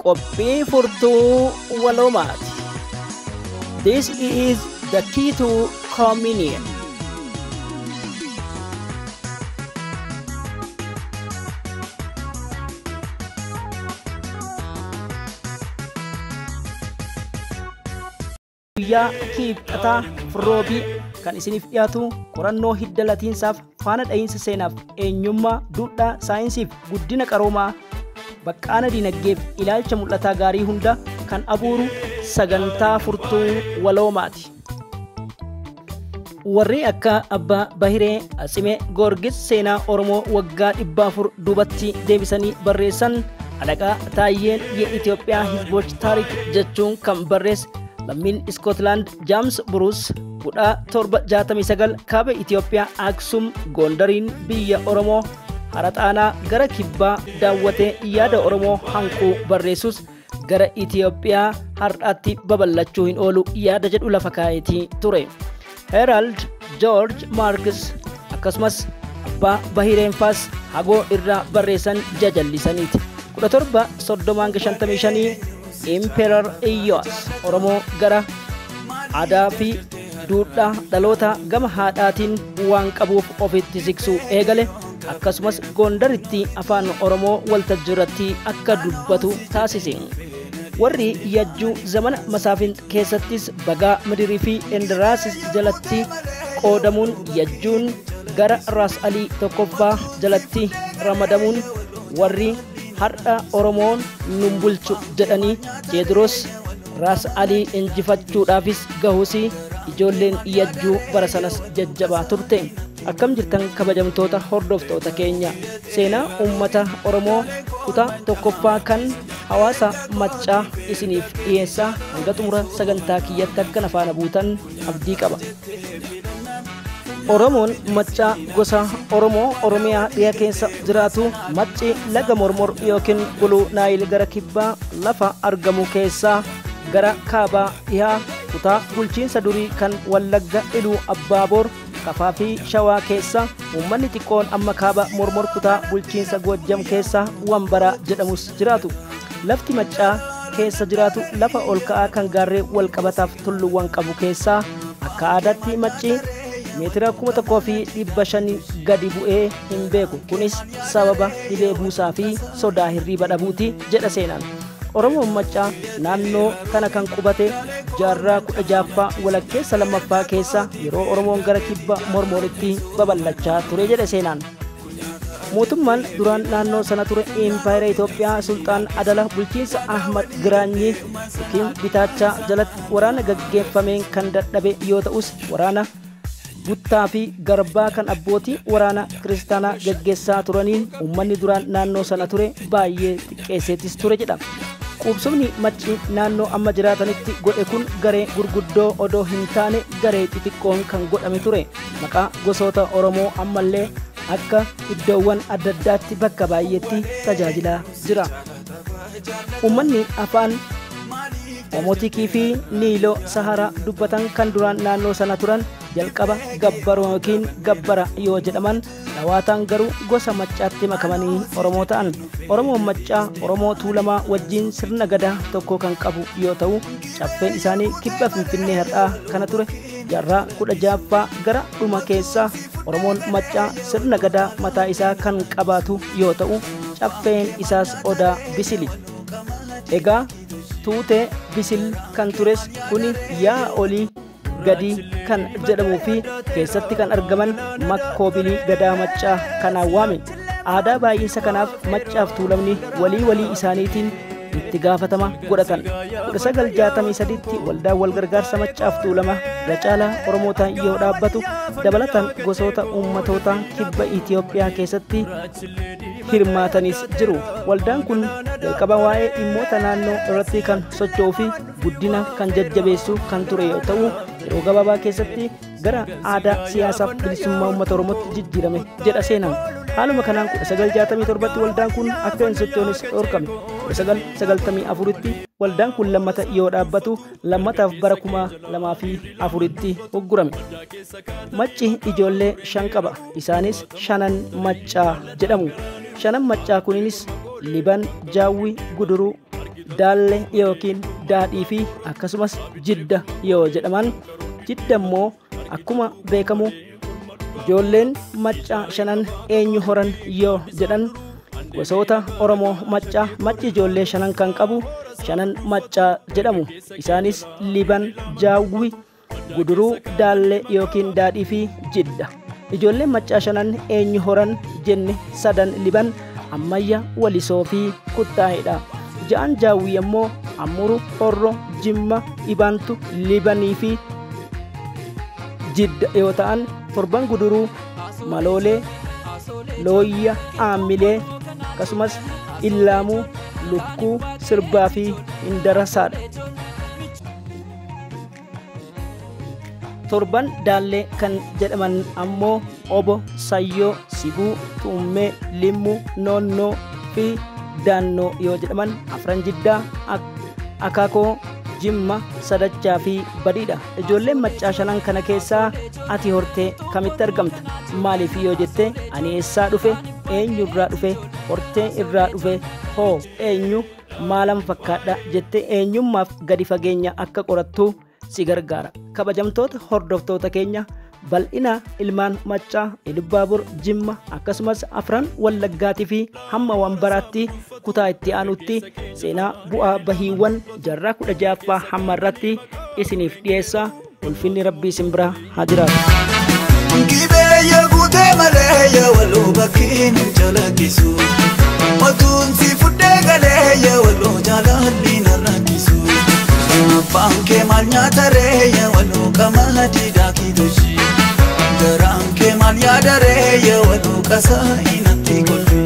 qophii furtuu waloomaati. This is the key to communion. Guyyaa kibxataa firoobii kan isiniif dhiyaatu qorannoo hidda latiinsaaf faana dha'iinsa seenaaf eenyummaa duudhaa saayinsiif guddina qaroomaa baqqaana dinagdeef ilaalcha mul'ataa gaarii hunda kan abuuru sagantaa furtuu waloomaati. Warri akka Abbaa Bahiree Atsimee Goorgis seenaa Oromoo waggaa 400 duubatti deebisanii barreessan Alaqaa Taayyeen የኢትዮጵያ ሕዝቦች ታሪክ jechuun kan barreesse lammiin Scotland James Bruce 1769 kaaba Itoophiyaa Aksum Gondariin biyya Oromoo haraxaanaa gara kibbaa daawwatee yaada Oromoo hanquu barreessus gara Itoophiyaa har'aatti babal'achuu hin oolu yaada jedhu lafa kaa'etii ture. Herald George Marcus akkasumas Abbaa Bahireen faas hagoo irraa barreessan jajallisaniiti. 1755 Emperor Iyyaas Oromoo gara aadaa fi duudhaa dhaloota gama haadhaatiin waan qabuuf ofitti siqsuu eegale akkasumas Gondaritti afaan Oromoo waltajjiirratti akka dubbatu taasise. Warri yajjuu zamana masaafin keessattis Bagaa Madirii fi Endiraasis jalatti qoodamuun yajjuun gara Raas Alii tokkoffaa jalatti ramadamuun warri har'a Oromoon nun bulchu jedhanii Teediroos Raas Alii injifachuudhaafis gahuusi ijoolleen yajjuu bara sanas jajjabaa turte. Akkam jirtan kabajamtoota hordoftoota keenya, seenaa uummata Oromoo kutaa tokkoffaa kan hawaasa Maccaa isiniif dhiyeessaa hanga xumura sagantaa kiyyatti akka na faana buutan abdii qaba. Oromoon Maccaa gosa Oromoo Oromiyaa dhiyaa keessa jiraatu Macci laga Mormor yookiin Guluu Naayil gara kibbaa lafa argamu keessaa gara kaabaa dhiyaa kutaa bulchiinsa durii kan Wallagga Iluu Abbaaboor Kafaa fi Shawaa keessa uummanni xiqqoon amma kaaba Mormor kutaa bulchiinsa Goojjam keessa Wambaraa jedhamus jiraatu. Lafti Maccaa keessa jiraatu lafa ol ka'aa kan gaarree wal qabataaf tulluuwwan qabu keessaa akka aadaatti Macci meetira 1500 gadi bu'ee hin beeku. Kunis sababa dhibee buusaa fi sodaa hirriiba dhabuuti jedha seenaan. Oromoon Maccaa naannoo kana kan qubate jaarraa 16ffaa walakkeessa lammaffaa keessa yeroo Oromoon gara kibba Mormoritti babal'achaa ture jedha seenaan. Mootummaan duraan naannoo sana ture Impaayera Itoophiyaa Sultaan Adala bulchiinsa Ahmad Giraanyii yookiin Bitaachaa jalatti waraana gaggeeffameen kan dadhabe yoo ta'us waraana Buttaa fi Garbaa kan abbootii waraana kiristaanaa gaggeessaa turaniin uummanni duraan naannoo sana ture baay'ee xiqqeesseetis ture jedha. Qubsumni Macci naannoo amma jiraatanitti godhe kun garee gurguddoo odoo hin taane garee xixiqqoon kan godhame ture. Maqaa gosoota Oromoo ammallee akka iddoowwan adda addaatti bakka baay'eetti tajaajilaa jira. Uummanni afaan Omotikii fi Niiloo Saharaa dubbatan kan duraan naannoo sana turan jalqaba Gabbaroo yookiin Gabbara yoo jedhaman dhawaataan garuu gosa Maccaatti makamanii Oromoo ta'an. Oromoon Maccaa Oromoo Tuulamaa wajjin sirna gadaa tokko kan qabu yoo ta'u caffeen isaanii kibba Finfinnee har'aa kana ture. Jaarraa 16ffaa gara dhuma keessaa Oromoon Maccaa sirna gadaa mataa isaa kan qabaatu yoo ta'u caffeen isaas Odaa Bisili. Egaa tuutee Bisil kan tures kuni yaa olii gadi kan jedhamuu fi keessatti kan argaman makkoobilii gadaa Maccaa kanaan waame. Aadaa baay'insa kanaaf Maccaaf Tuulamni walii isaaniitiin itti gaafatama godhatan. 1963tti waldaan wal gargaarsa Maccaaf Tuulama Gacaalaa Oromootaan yoo dhaabbatu dabalataan gosoota uummatoota kibba Itoophiyaa keessatti hirmaatanis jiru. Waldaan kun jalqaba waa'ee dhimmoota naannoo irratti kan socho'uu fi guddina kan jajjabeessu kan ture yoo ta'u yeroo gabaabaa keessatti gara aadaa siyaasaaf bilisummaa uummata Oromootti jijjiirame jedha seenaan. Haaluma kanaan 1967tti waldaan kun akka hin sochoones dhorkame. 1994tti waldaan kun lammata yoo dhaabbatu lammataaf bara 2004tti hoggurame. Macci ijoollee 5 qaba. Isaanis shanan Maccaa jedhamu. Shanan Maccaa kuninis Liban, Jaawwi, Guduruu, daalle yookiin daadhii fi akkasumas jidda yoo jedhaman, jidda immoo akkuma beekamu ijoolleen maccaa shanan eenyu horan yoo jedhan, gosoota Oromoo maccaa macci ijoollee shanan kan qabu shanan maccaa jedhamu. Isaanis liban, jaawwi, guduruu, daalle yookiin daadhii fi jidda. Ijoolleen maccaa shanan eenyu horan jenne sadan liban, ammayya, walisoo fi kuttaa'edha. Ja'an jaawwii ammoo Ammuru, Horro, Jimma, Ibantu, Libanii fi Jidda yoo ta'an, torban guduruu Maloolee, Looyya, Aammilee akkasumas Illaamuu, Lukkuu, Sirbaa fi Indarasaadha. Torban daallee kan jedhaman ammoo Obo, Sayyoo, Sibuu, Tuummee, Limmuu, Noonnoo fi Daannoo yoo jedhaman, afran jiddaa Akaakoo, Jimma, Sadachaa fi Badiidha. Ijoolleen maccaa shanan kana keessaa ati hortee kamitti argamta? Maaliif yoo jette, ani eessaa dhufe, eenyu irraa dhufe, hortee irraa dhufe, hoo eenyu, maalan fakkaadha jette eenyummaaf gadi fageenya akka qorattu si gargaara. Kabajamtoota hordoftoota keenya, bal'ina ilmaan maccaa Ilubbaabur, Jimma akkasumas afran Wallaggaatii fi hamma Wambaraatti kutaa itti aanutti seenaa bu'aa bahiiwwan jaarraa 16ffaa hamma irratti isiniif dhiyeessa. Ulfinni Rabbii isin bira haa jiraatu. Gibeeyya guutee malee yaa waloo bakkiin jalaqqisu, otuun si fuddee galee yaa waloo jaalalli na rakkisu. Abbaan kee maal nyaata ree yaa waloo qamadii daakitoshi, garaan kee maal yaada ree yaa waloo qasaa inatti kolfi.